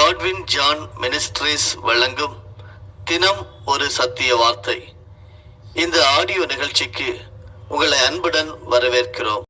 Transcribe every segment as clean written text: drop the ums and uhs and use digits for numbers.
Godwin John ministries வழங்கும் தினம் ஒரு சத்திய வார்த்தை. இந்த ஆடியோ நிகழ்ச்சிக்கு உங்களை அன்புடன் வரவேற்கிறோம்.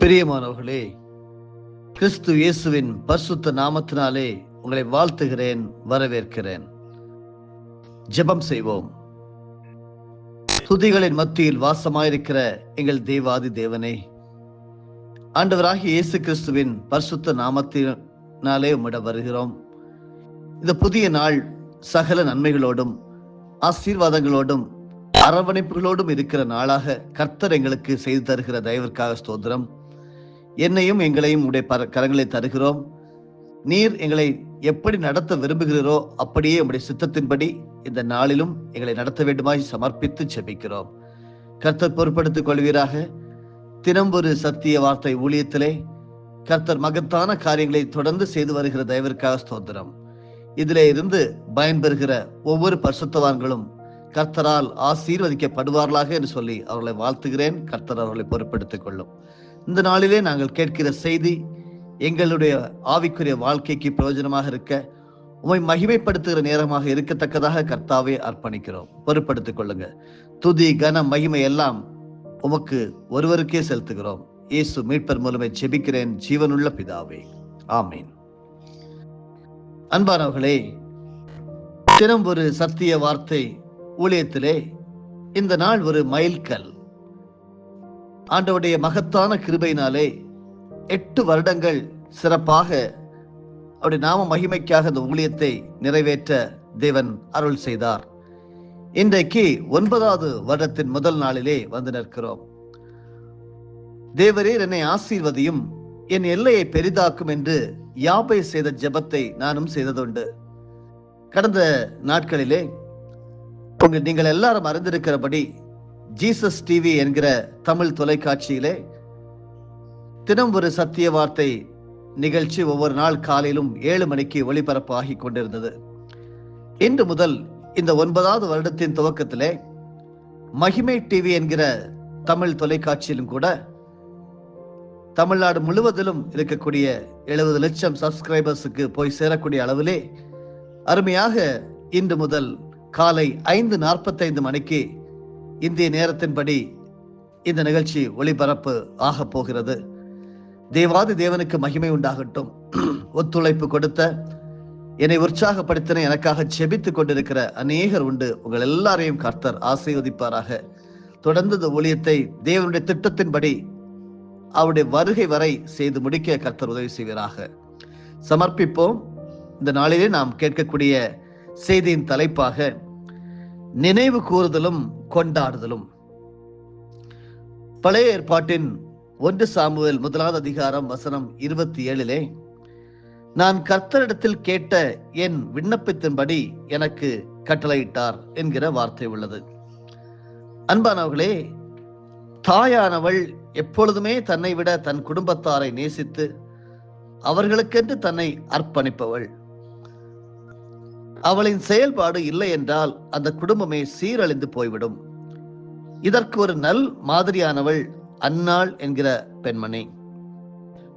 பிரியமானவர்களே, கிறிஸ்து இயேசுவின் பரிசுத்த நாமத்தினாலே உங்களை வாழ்த்துகிறேன், வரவேற்கிறேன். ஜெபம் செய்வோம். துதிகளின் மத்தியில் வாசமாயிருக்கிற எங்கள் தேவாதி தேவனே, ஆண்டவராகிய இயேசு கிறிஸ்துவின் பரிசுத்த நாமத்தினாலே உம்மிடம் வருகிறோம். இந்த புதிய நாள் சகல நன்மைகளோடும் ஆசீர்வாதங்களோடும் அரவணைப்புகளோடும் இருக்கிற நாளாக கர்த்தர் எங்களுக்கு செய்து தருகிற தயவிற்காக ஸ்தோத்திரம். என்னையும் எங்களையும் உடைய கரங்களை தருகிறோம். நீர் எங்களை எப்படி நடத்த விரும்புகிறீரோ அப்படியே உடைய சித்தத்தின்படி இந்த நாளிலும் எங்களை நடத்த வேண்டுமாய் சமர்ப்பித்து ஜெபிக்கிறோம். கர்த்தர் பொறுப்படுத்திக் கொள்வீராக. தினம் ஒரு சத்திய வார்த்தை ஊழியத்திலே கர்த்தர் மகத்தான காரியங்களை தொடர்ந்து செய்து வருகிற தயவிற்காக ஸ்தோத்திரம். இதிலே இருந்து பயன்பெறுகிற ஒவ்வொரு பரிசுத்தவான்களும் கர்த்தரால் ஆசீர்வதிக்கப்படுவார்களாக என்று சொல்லி அவர்களை வாழ்த்துகிறேன். கர்த்தர் அவர்களை பொறுப்படுத்திக் கொள்ளும். இந்த நாளிலே நாங்கள் கேட்கிற செய்தி எங்களுடைய ஆவிக்குரிய வாழ்க்கைக்கு பிரயோஜனமாக இருக்க, உம்மை மகிமைப்படுத்துகிற நேரமாக இருக்கத்தக்கதாக கர்த்தாவே அர்ப்பணிக்கிறோம். பொறுப்படுத்திக் கொள்ளுங்க. துதி கன மகிமை எல்லாம் உமக்கு ஒருவருக்கே செலுத்துகிறோம். இயேசு மீட்பர் மூலமே ஜெபிக்கிறேன், ஜீவனுள்ள பிதாவே, ஆமீன். அன்பானவர்களே, தினம் ஒரு சத்திய வார்த்தை ஊழியத்திலே இந்த நாள் ஒரு மைல்கல். ஆண்டவருடைய மகத்தான கிருபையினாலே 8 வருடங்கள் சிறப்பாக அவருடைய நாம மகிமைக்காக அந்த ஊழியத்தை நிறைவேற்ற தேவன் அருள் செய்தார். இன்றைக்கு 9வது வருடத்தின் முதல் நாளிலே வந்து நிற்கிறோம். தேவரீர் என்னை ஆசீர்வதியும், என் எல்லையை பெரிதாக்கும் என்று யாபே செய்த ஜெபத்தை நானும் செய்ததுண்டு. கடந்த நாட்களிலே நீங்கள் எல்லாரும் அறிந்திருக்கிறபடி ஜீசஸ் டிவி என்கிற தமிழ் தொலைக்காட்சியிலே தினம் ஒரு சத்திய வார்த்தை நிகழ்ச்சி ஒவ்வொரு நாள் காலையிலும் 7 மணிக்கு ஒளிபரப்பாகி கொண்டிருந்தது. இன்று முதல் இந்த 9வது வருடத்தின் துவக்கத்திலே மகிமை டிவி என்கிற தமிழ் தொலைக்காட்சியிலும் கூட தமிழ்நாடு முழுவதிலும் இருக்கக்கூடிய 70 லட்சம் சப்ஸ்கிரைபர்ஸுக்கு போய் சேரக்கூடிய அளவிலே அருமையாக இன்று முதல் காலை 5:45 மணிக்கு இந்திய நேரத்தின்படி இந்த நிகழ்ச்சி ஒளிபரப்பு ஆக போகிறது. தேவாதி தேவனுக்கு மகிமை உண்டாகட்டும். ஒத்துழைப்பு கொடுத்த, என்னை உற்சாகப்படுத்தின, எனக்காக ஜெபித்துக் கொண்டிருக்கிற அநேகர் உண்டு. உங்கள் எல்லாரையும் கர்த்தர் ஆசீர்வதிப்பாராக. தொடர்ந்து இந்த ஊழியத்தை தேவனுடைய திட்டத்தின்படி அவருடைய வருகை வரை செய்து முடிக்க கர்த்தர் உதவி செய்வீராக. சமர்ப்பிப்போம். இந்த நாளிலே நாம் கேட்கக்கூடிய செய்தியின் தலைப்பாக நினைவு கூறுதலும் கொண்டாடுதலும். பழைய ஏற்பாட்டின் 1 சாமுவேல் 1 அதிகாரம் வசனம் 27 நான் கர்த்தரிடத்தில் கேட்ட என் விண்ணப்பத்தின்படி எனக்கு கட்டளையிட்டார் என்கிற வார்த்தை உள்ளது. அன்பானவர்களே, தாயானவள் எப்பொழுதுமே தன்னை விட தன் குடும்பத்தாரை நேசித்து அவர்களுக்கென்று தன்னை அர்ப்பணிப்பவள். அவளின் செயல்பாடு இல்லை என்றால் அந்த குடும்பமே சீரழிந்து போய்விடும். இதற்கு ஒரு நல் மாதிரியானவள் அன்னாள் என்கிற பெண்மணி.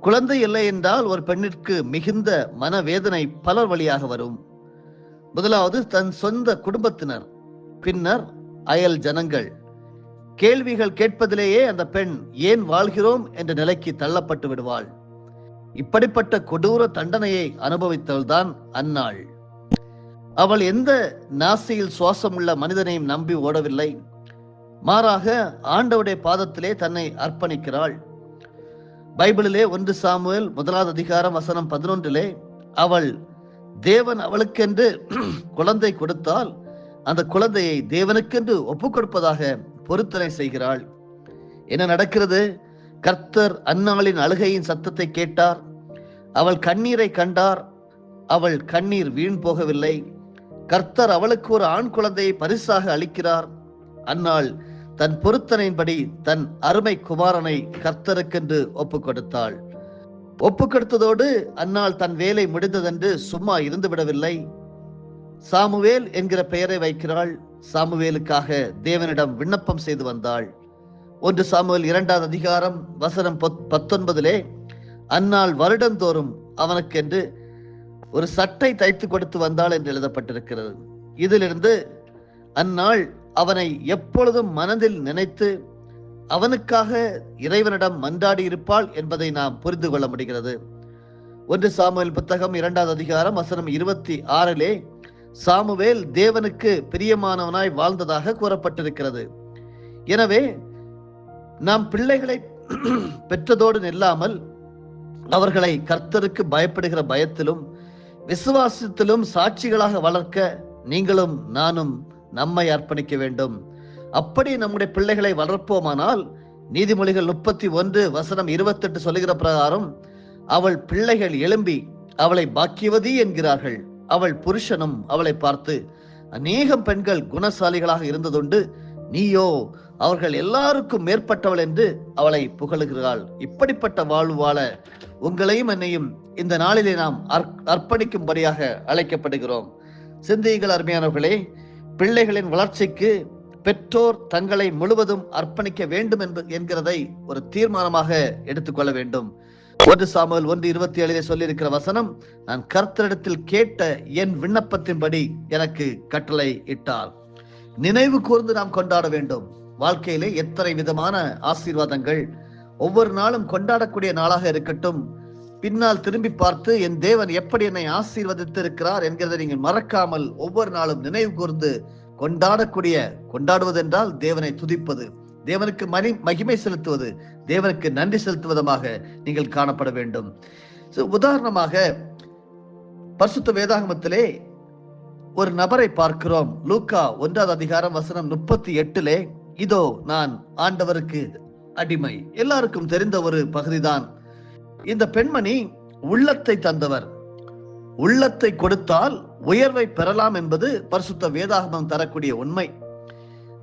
குழந்தை இல்லை என்றால் ஒரு பெண்ணிற்கு மிகுந்த மனவேதனை பலர் வழியாக வரும். முதலாவது தன் சொந்த குடும்பத்தினர், பின்னர் அயல் ஜனங்கள். கேள்விகள் கேட்பதிலேயே அந்த பெண் ஏன் வாழ்கிறோம் என்ற நிலைக்கு தள்ளப்பட்டு விடுவாள். இப்படிப்பட்ட கொடூர தண்டனையை அனுபவித்தவள்தான் அன்னாள். அவள் எந்த நாசியில் சுவாசமுள்ள மனிதனையும் நம்பி ஓடவில்லை. மாறாக ஆண்டவருடைய பாதத்திலே தன்னை அர்ப்பணிக்கிறாள். பைபிளிலே 1 சாமுவேல் 1 அதிகாரம் வசனம் 11 அவள் தேவன் அவளுக்கென்று குழந்தை கொடுத்தால் அந்த குழந்தையை தேவனுக்கென்று ஒப்புக் கொடுப்பதாக பொருத்தனை செய்கிறாள். என்ன நடக்கிறது? கர்த்தர் அன்னாளின் அழுகையின் சத்தத்தை கேட்டார். அவள் கண்ணீரை கண்டார். அவள் கண்ணீர் வீண் போகவில்லை. கர்த்தர் அவளுக்கு ஒரு ஆண் குழந்தையை பரிசாக அளிக்கிறார். அன்னாள் தன் பொருத்தனையின்படி தன் அருமை குமாரனை கர்த்தருக்கென்று ஒப்புக் கொடுத்தாள். ஒப்புக் கொடுத்ததோடு அன்னாள் தன் வேலை முடிந்ததென்று சும்மா இருந்து விடவில்லை. சாமுவேல் என்கிற பெயரை வைக்கிறாள். சாமுவேலுக்காக தேவனிடம் விண்ணப்பம் செய்து வந்தாள். 1 சாமுவேல் 2 அதிகாரம் வசனம் 19 அன்னாள் வருடந்தோறும் அவனுக்கென்று ஒரு சட்டை தைத்து கொடுத்து வந்தாள் என்று எழுதப்பட்டிருக்கிறது. இதிலிருந்து அன்னாள் அவனை எப்பொழுதும் மனதில் நினைத்து அவனுக்காக இறைவனிடம் மன்றாடி இருப்பாள் என்பதை நாம் புரிந்து கொள்ள முடிகிறது. 1 சாமுவேல் புத்தகம் 2 அதிகாரம் வசனம் 26 சாமுவேல் தேவனுக்கு பிரியமானவனாய் வாழ்ந்ததாக கூறப்பட்டிருக்கிறது. எனவே நாம் பிள்ளைகளை பெற்றதோடு நில்லாமல் அவர்களை கர்த்தருக்கு பயப்படுகிற பயத்திலும் விசுவாசத்திலும் சாட்சிகளாக வளர்க்க நீங்களும் நானும் நம்மை அர்ப்பணிக்க வேண்டும். அப்படி நம்முடைய பிள்ளைகளை வளர்ப்போமானால் நீதிமொழிகள் 31 வசனம் 28 சொல்லுகிற பிரகாரம் அவள் பிள்ளைகள் எழும்பி அவளை பாக்கியவதி என்கிறார்கள். அவள் புருஷனும் அவளை பார்த்து அநேகம் பெண்கள் குணசாலிகளாக இருந்ததுண்டு, நீயோ அவர்கள் எல்லாருக்கும் மேற்பட்டவள் என்று அவளை புகழுகிறாள். இப்படிப்பட்ட வாழ்வு வாழ உங்களையும் என்னையும் இந்த நாளிலே நாம் அர்ப்பணிக்கும்படியாக அழைக்கப்படுகிறோம். சிந்தியுங்கள் அருமையானவர்களே. பிள்ளைகளின் வளர்ச்சிக்கு பெற்றோர் தங்களை முழுவதும் அர்ப்பணிக்க வேண்டும் என்கிறதை ஒரு தீர்மானமாக எடுத்துக்கொள்ள வேண்டும். 1 சாமுவேல் 1:27 சொல்லியிருக்கிற வசனம், நான் கர்த்தரிடத்தில் கேட்ட என் விண்ணப்பத்தின்படி எனக்கு கட்டளை இட்டார். நினைவு கூர்ந்து நாம் கொண்டாட வேண்டும். வாழ்க்கையிலே எத்தனை விதமான ஆசீர்வாதங்கள் ஒவ்வொரு நாளும் கொண்டாடக்கூடிய நாளாக இருக்கட்டும். பின்னால் திரும்பி பார்த்து என் தேவன் எப்படி என்னை ஆசீர்வதித்து இருக்கிறார் என்கிறதை நீங்கள் மறக்காமல் ஒவ்வொரு நாளும் நினைவு கூர்ந்து கொண்டாடுவது என்றால் தேவனை துதிப்பது, தேவனுக்கு மகிமை செலுத்துவது, தேவனுக்கு நன்றி செலுத்துவதமாக நீங்கள் காணப்பட வேண்டும். உதாரணமாக பரிசுத்த வேதாகமத்திலே ஒரு நபரை பார்க்கிறோம். லூக்கா 1 அதிகாரம் வசனம் 38 இதோ நான் ஆண்டவருக்கு அடிமை. எல்லாருக்கும் தெரிந்த ஒரு பகுதிதான். இந்த பெண்மணி உள்ளத்தை தந்தவர். உள்ளத்தை கொடுத்தால் உயர்வை பெறலாம் என்பது பரிசுத்த வேதாகமம் தரக்கூடிய உண்மை.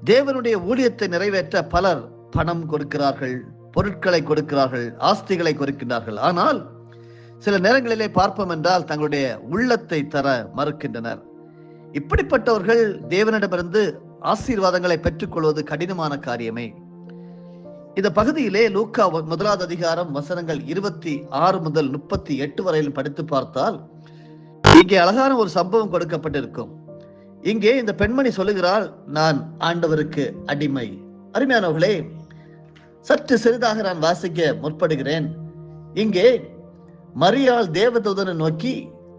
தேவனுடைய ஊழியத்தை நிறைவேற்ற பலர் பணம் கொடுக்கிறார்கள், பொருட்களை கொடுக்கிறார்கள், ஆஸ்திகளை கொடுக்கின்றார்கள். ஆனால் சில நேரங்களிலே பார்ப்போம் என்றால் தங்களுடைய உள்ளத்தை தர மறுக்கின்றனர். இப்படிப்பட்டவர்கள் தேவனிடமிருந்து ஆசீர்வாதங்களை பெற்றுக்கொள்வது கடினமான காரியமே. இந்த பகுதியிலே லூக்கா 1 அதிகாரம் வசனங்கள் 26 முதல் 38 வரையிலும் படித்து பார்த்தால் இங்கே அழகான ஒரு சம்பவம் கொடுக்கப்பட்டிருக்கும். இங்கே இந்த பெண்மணி சொல்லுகிறாள், நான் ஆண்டவருக்கு அடிமை. அருமையானவர்களே, சற்று சிறிதாக நான் வாசிக்க முற்படுகிறேன். இங்கே மரியாள் தேவதூதனை நோக்கி,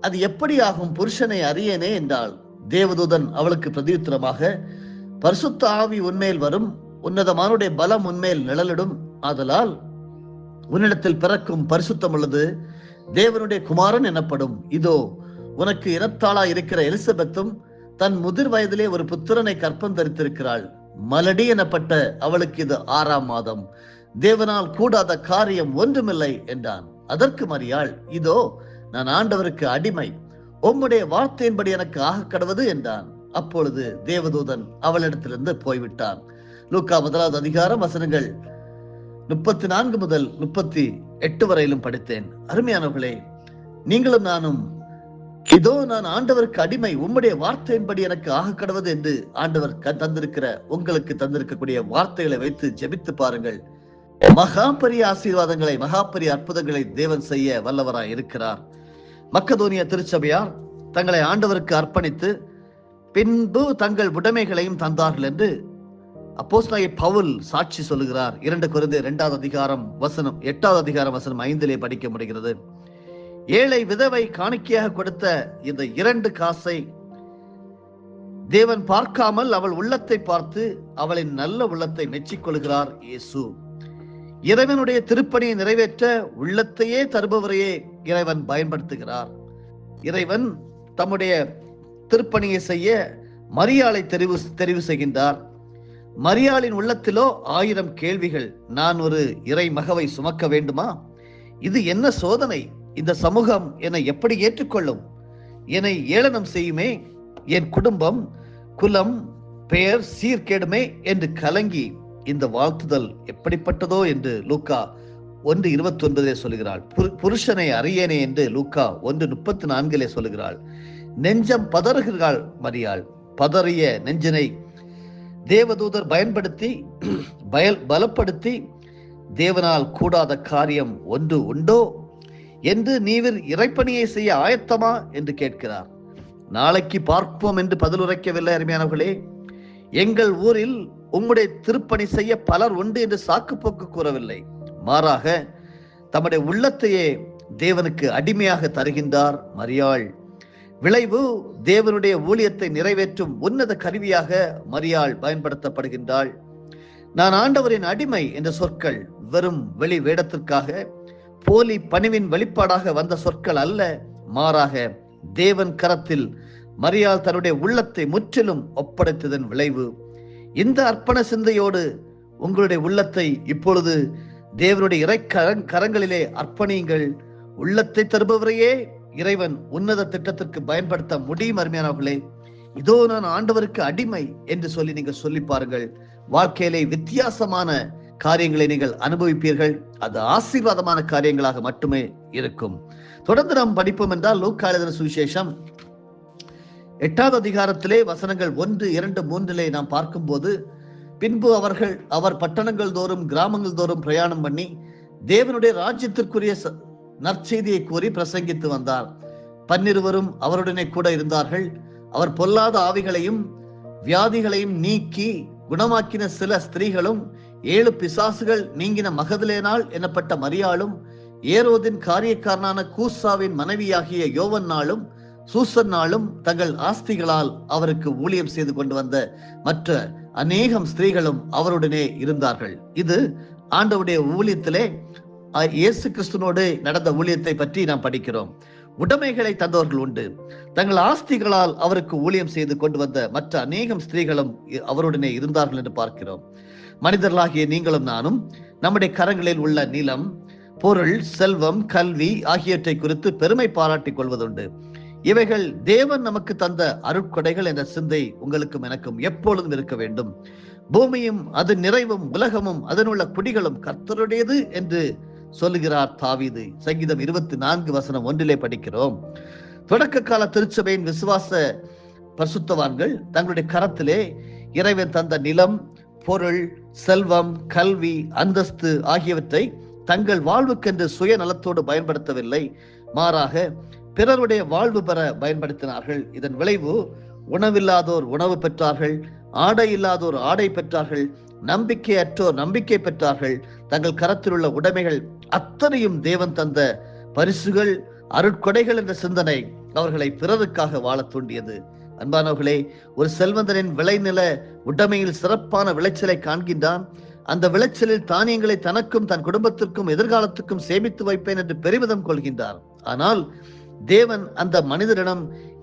அது எப்படி ஆகும், புருஷனை அறியேனே என்றாள். தேவதூதன் அவளுக்கு பிரதியுத்தரமாக, பரிசுத்த ஆவி உன்மேல் வரும், உன்னதமானுடைய பலம் உன்மேல் நிழலிடும், ஆதலால் உன்னிடத்தில் பிறக்கும் பரிசுத்தம் உள்ளது தேவனுடைய குமாரன் எனப்படும். இதோ உனக்கு இனத்தாளா இருக்கிற எலிசபெத்தும் தன் முதிர் வயதிலே ஒரு புத்திரனை கற்பம் தரித்திருக்கிறாள். மலடி எனப்பட்ட அவளுக்கு இது 6ஆம் மாதம். தேவனால் கூடாத காரியம் ஒன்றுமில்லை என்றான். அதற்கு மரியாள், இதோ நான் ஆண்டவருக்கு அடிமை, உம்முடைய வார்த்தையின்படி எனக்கு ஆக கடவது என்றான். அப்பொழுது தேவதூதன் அவளிடத்திலிருந்து போய்விட்டான். லூக்கா 1 அதிகாரம் வசனங்கள் 34 முதல் 38 வரையிலும் படித்தேன். அருமையானவர்களே, நீங்களும் நானும் இதோ நான் ஆண்டவருக்கு அடிமை, உம்முடைய வார்த்தையின்படி எனக்கு ஆக கடவது என்று ஆண்டவர் தந்திருக்கிற, உங்களுக்கு தந்திருக்கக்கூடிய வார்த்தைகளை வைத்து ஜெபித்து பாருங்கள். மகா பெரிய ஆசீர்வாதங்களை, மகா பெரிய அற்புதங்களை தேவன் செய்ய வல்லவராய் இருக்கிறார். மக்கதோனிய திருச்சபையார் தங்களை ஆண்டவருக்கு அர்ப்பணித்து பின்பு தங்கள் உடைமைகளையும் தந்தார்கள் என்று அப்போஸ்தலனாகிய பவுல் சாட்சி சொல்லுகிறார். 2 கொரிந்தியர் 2 அதிகாரம் வசனம் 8 அதிகாரம் வசனம் 5 படிக்க முடிகிறது. ஏழை விதவை காணிக்கையாக கொடுத்த இந்த 2 காசை தேவன் பார்க்காமல் அவள் உள்ளத்தை பார்த்து அவளின் நல்ல உள்ளத்தை மெச்சிக்கொள்கிறார் இயேசு. இறைவனுடைய திருப்பணியை நிறைவேற்ற உள்ளத்தையே தருபவரையே இறைவன் பயன்படுத்துகிறார். இறைவன் தம்முடைய திருப்பணியை செய்ய மரியாளை தெரிவு செய்கின்றார். மரியாளின் உள்ளத்திலோ 1000 கேள்விகள். நான் ஒரு இறை மகவை சுமக்க வேண்டுமா? இது என்ன சோதனை? இந்த சமூகம் என்னை எப்படி ஏற்றுக்கொள்ளும்? என்னை ஏளனம் செய்யுமே, என் குடும்பம், குலம், பெயர் சீர்கேடுமே என்று கலங்கி இந்த வாழ்த்துதல் எப்படிப்பட்டதோ என்று லூக்கா 1:29 சொல்லுகிறாள். புருஷனை அறியேனே என்று லூக்கா 1:34 சொல்லுகிறாள். நெஞ்சம் பதறுகிறாள் மரியாள். பதறிய நெஞ்சினை தேவதூதர் பயன்படுத்தி பலப்படுத்தி, தேவனால் கூடாத காரியம் ஒன்று உண்டோ என்று நீவிர் இறைப்பணியை செய்ய ஆயத்தமா என்று கேட்கிறார். நாளைக்கு பார்ப்போம் என்று பதிலுரைக்கவில்லை. அருமையானவர்களே, எங்கள் ஊரில் உம்முடைய திருப்பணி செய்ய பலர் உண்டு என்று சாக்குப்போக்கு கூறவில்லை. மாறாக தம்முடைய உள்ளத்தையே தேவனுக்கு அடிமையாக தருகின்றார் மரியாள். விளைவு, தேவனுடைய ஊழியத்தை நிறைவேற்றும் உன்னத கருவியாக மரியாள் பயன்படுத்தப்படுகின்றாள். நான் ஆண்டவரின் அடிமை என்ற சொற்கள் வெறும் வெளி வேடத்திற்காக, போலி பணிவின் வெளிப்பாடாக வந்த சொற்கள் அல்ல. மாறாக தேவன் கரத்தில் மரியாள் தன்னுடைய உள்ளத்தை முற்றிலும் ஒப்படைத்ததன் விளைவு. இந்த அர்ப்பண சிந்தையோடு உங்களுடைய உள்ளத்தை இப்பொழுது தேவனுடைய இறை கரங்களிலே அர்ப்பணியுங்கள். உள்ளத்தை தருபவரையே இறைவன் உன்னத திட்டத்திற்கு பயன்படுத்த முடியும். அருமையானவர்களே, இதோ நான் ஆண்டவருக்கு அடிமை என்று சொல்லி நீங்கள் சொல்லி பாருங்கள். வாழ்க்கையிலே வித்தியாசமான காரியங்களை நீங்கள் அனுபவிப்பீர்கள். அது ஆசீர்வாதமான காரியங்களாக மட்டுமே இருக்கும். தொடர்ந்து நாம் படிப்போம் என்றால் லூக்கா எழுதின சுவிசேஷம் 8 அதிகாரத்திலே வசனங்கள் 1, 2, 3 நாம் பார்க்கும்போது, பின்பு அவர் பட்டணங்கள் தோறும் கிராமங்கள் தோறும் பிரயாணம் பண்ணி தேவனுடைய ராஜ்யத்திற்குரிய நற்செய்தியை கூறி பிரசங்கித்து வந்தார். 12 அவருடனே கூட இருந்தார்கள். அவர் பொல்லாத ஆவிகளையும் வியாதிகளையும் நீக்கி குணமாக்கின சில ஸ்திரீகளும் 7 பிசாசுகள் நீங்கின மகதலேனாள் எனப்பட்ட மரியாளும் ஏரோதின் காரியக்காரனான கூசாவின் மனைவியாகிய யோவன்னாளும் சூசன்னாளும் தங்கள் ஆஸ்திகளால் அவருக்கு ஊழியம் செய்து கொண்டு வந்த மற்ற அநேகம் ஸ்திரீகளும் அவருடனே இருந்தார்கள். இது ஆண்டவருடைய ஊழியத்திலே இயேசு கிறிஸ்துவோடு நடந்த ஊழியத்தை பற்றி நாம் படிக்கிறோம். உடைமைகளை தந்தவர்கள் உண்டு. தங்கள் ஆஸ்திகளால் அவருக்கு ஊழியம் செய்து கொண்டு வந்த மற்ற அநேகம் ஸ்திரீகளும் அவருடனே இருந்தார்கள் என்று பார்க்கிறோம். மனிதர்களாகிய நீங்களும் நானும் நம்முடைய கரங்களில் உள்ள நிலம், பொருள், செல்வம், கல்வி ஆகியவற்றை குறித்து பெருமை பாராட்டிக் கொள்வதுண்டு. இவைகள் தேவன் நமக்கு தந்த அருட்கொடைகள் என்ற சிந்தை உங்களுக்கும் எனக்கும் எப்பொழுதும் இருக்க வேண்டும். பூமியும் அது நிறைவும் உலகமும் அதனுள்ள குடிகளும் கர்த்தருடையது என்று சொல்லுகிறார் தாவீது. சங்கீதம் 24:1 படிக்கிறோம். தொடக்க கால திருச்சபையின் விசுவாச பரிசுத்தவான்கள் தங்களுடைய கரத்திலே இறைவன் தந்த நிலம், பொருள், செல்வம், கல்வி, அந்தஸ்து ஆகியவற்றை தங்கள் வாழ்வுக்கென்று சுயநலத்தோடு பயன்படுத்தவில்லை. மாறாக பிறருடைய வாழ்வு பெற பயன்படுத்தினார்கள். இதன் விளைவு உணவில்லாதோர் உணவு பெற்றார்கள், ஆடை இல்லாதோர் ஆடை பெற்றார்கள், நம்பிக்கையற்றோர் நம்பிக்கை பெற்றார்கள். தங்கள் கரத்தில் உள்ள உடைமைகள் அத்தனையும் தேவன் தந்த பரிசுகள், அருட்கொடைகள் என்ற சிந்தனை அவர்களை பிறருக்காக வாழ தூண்டியது. அன்பானவர்களே, ஒரு செல்வந்தனின் விளைநில உடைமையில் சிறப்பான விளைச்சலை காண்கின்றான். அந்த விளைச்சலில் தானியங்களை தனக்கும் தன் குடும்பத்திற்கும் எதிர்காலத்துக்கும் சேமித்து வைப்பேன் என்று பெருமிதம் கொள்கின்றார். ஆனால் தேவன் அந்த மனிதரிடம்,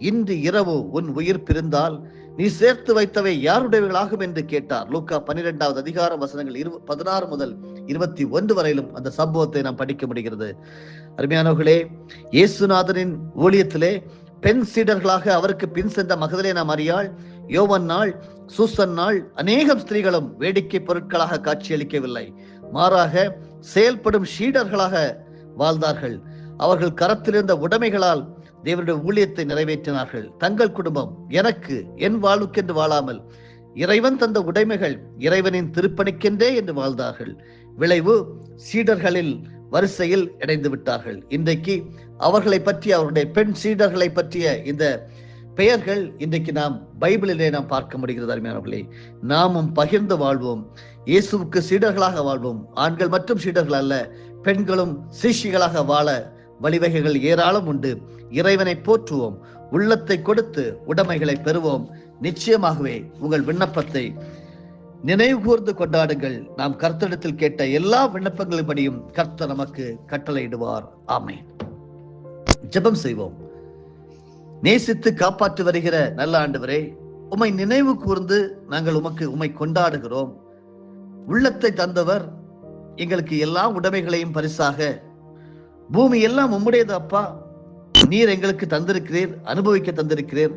இன்று இரவு உன் உயிர் பிரிந்தால் நீ சேர்த்து வைத்தவை யாருடையவர்களாகும் என்று கேட்டார். லூக்கா 12வது அதிகாரம் வசனங்கள் 16 முதல் 21 வரையிலும் அந்த சம்பவத்தை நாம் படிக்க முடிகிறது. அருமையானவர்களே, இயேசுநாதரின் ஊழியத்திலே பெண் சீடர்களாக அவருக்கு பின் சென்ற மகதலேனா மரியாள், யோவான் நாள், சூசன் நாள் அநேகம் ஸ்திரீகளும் வேடிக்கை பொருட்களாக காட்சியளிக்கவில்லை. மாறாக செயல்படும் சீடர்களாக வாழ்ந்தார்கள். அவர்கள் கரத்திலிருந்த உடைமைகளால் தேவனுடைய ஊழியத்தை நிறைவேற்றினார்கள். தங்கள் குடும்பம் எனக்கு, என் வாழ்வுக்கென்று வாழாமல் இறைவன் தந்த உடைமைகள் இறைவனின் திருப்பணிக்கென்றே என்று வாழ்ந்தார்கள். விளைவு சீடர்களில் வரிசையில் இணைந்து விட்டார்கள். இன்றைக்கு அவர்களை பற்றி, அவருடைய பெண் சீடர்களை பற்றிய இந்த பெயர்கள் இன்றைக்கு நாம் பைபிளிலே நாம் பார்க்க முடிகிறது. அருமையானவர்களே, நாமும் பகிர்ந்து வாழ்வோம், இயேசுவுக்கு சீடர்களாக வாழ்வோம். ஆண்கள் மற்றும் சீடர்கள் அல்ல, பெண்களும் சிஷிகளாக வாழ வழிவகைகள் ஏராளம் உண்டு. இறைவனை போற்றுவோம், உள்ளத்தை கொடுத்து உடைமைகளை பெறுவோம். நிச்சயமாகவே உங்கள் விண்ணப்பத்தை நினைவு கூர்ந்து கொண்டாடுங்கள். நாம் கர்த்தரிடத்தில் கேட்ட எல்லா விண்ணப்பங்களின்படியும் கர்த்தர் நமக்கு கட்டளையிடுவார். ஆமென். ஜெபம் செய்வோம். நேசித்து காப்பாற்றி வருகிற நல்ல ஆண்டவரே, உம்மை நினைவு கூர்ந்து நாங்கள் உம்மை கொண்டாடுகிறோம். உள்ளத்தை தந்தவர், எங்களுக்கு எல்லா உடைமைகளையும் பரிசாக, பூமி எல்லாம் உம்முடையது அப்பா, நீர் எங்களுக்கு தந்திருக்கிறீர், அனுபவிக்க தந்திருக்கிறீர்.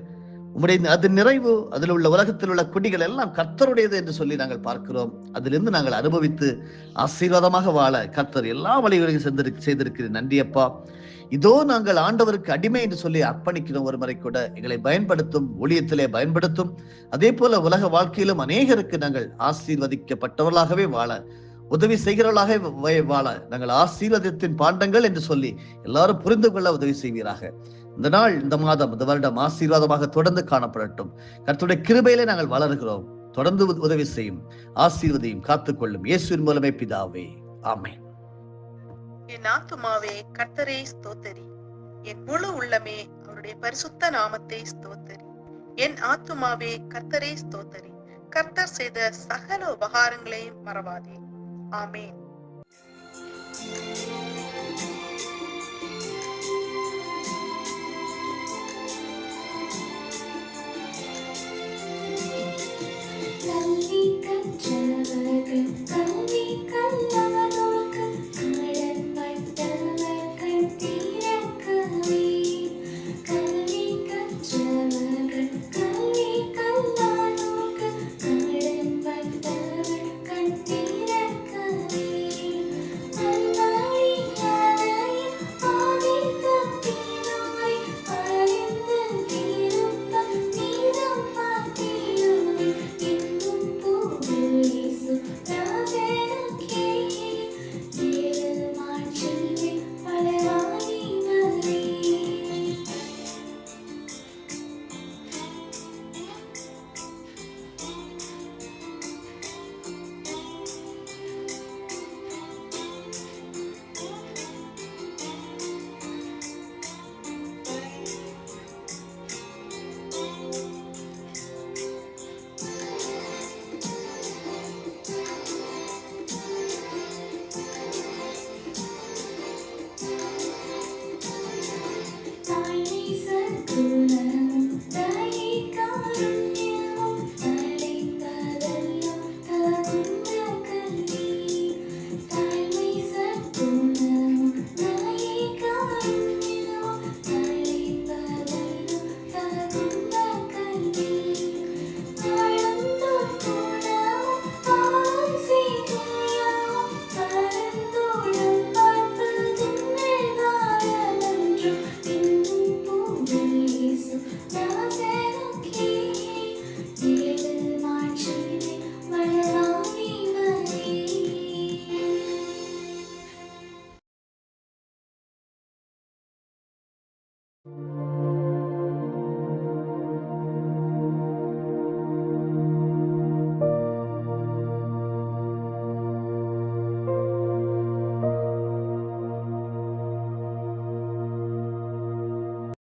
உம்முடைய அது நிறைவு, அதில் உள்ள உலகத்தில் உள்ள குடிகள் எல்லாம் கர்த்தருடையது என்று சொல்லி நாங்கள் பார்க்கிறோம். அதிலிருந்து நாங்கள் அனுபவித்து ஆசீர்வாதமாக வாழ கர்த்தர் எல்லா வழிகளையும் செய்திருக்கிறேன். நன்றி அப்பா. இதோ நாங்கள் ஆண்டவருக்கு அடிமை என்று சொல்லி அர்ப்பணிக்கிறோம். ஒரு முறை கூட எங்களை பயன்படுத்தும், ஊழியத்திலே பயன்படுத்தும். அதே போல உலக வாழ்க்கையிலும் அநேகருக்கு நாங்கள் ஆசீர்வதிக்கப்பட்டவர்களாகவே வாழ, உதவி செய்கிறவர்களாக வாழ நாங்கள் ஆசீர்வாதத்தின் பாண்டங்கள் என்று சொல்லி எல்லாரும் புரிந்து கொள்ள உதவி செய்வீராக. இந்த நாள், இந்த மாதம், இந்த வருடம் ஆசீர்வாதமாக தொடர்ந்து காணப்படட்டும். கர்த்தருடைய கிருபையிலே நாங்கள் வளர்கிறோம். தொடர்ந்து உதவி செய்யும், ஆசீர்வதியும், காத்துக்கொள்ளும். இயேசுவின் மூலமே பிதாவே, ஆமென். என் ஆத்துமாவே கர்த்தரை ஸ்தோத்தரி, என் முழு உள்ளமே அவருடைய பரிசுத்த நாமத்தை ஸ்தோத்தரி. என் ஆத்துமாவே கர்த்தரை ஸ்தோத்தரி, கர்த்தர் செய்த சகல உபகாரங்களையும் மறவாதே. ஆமென்.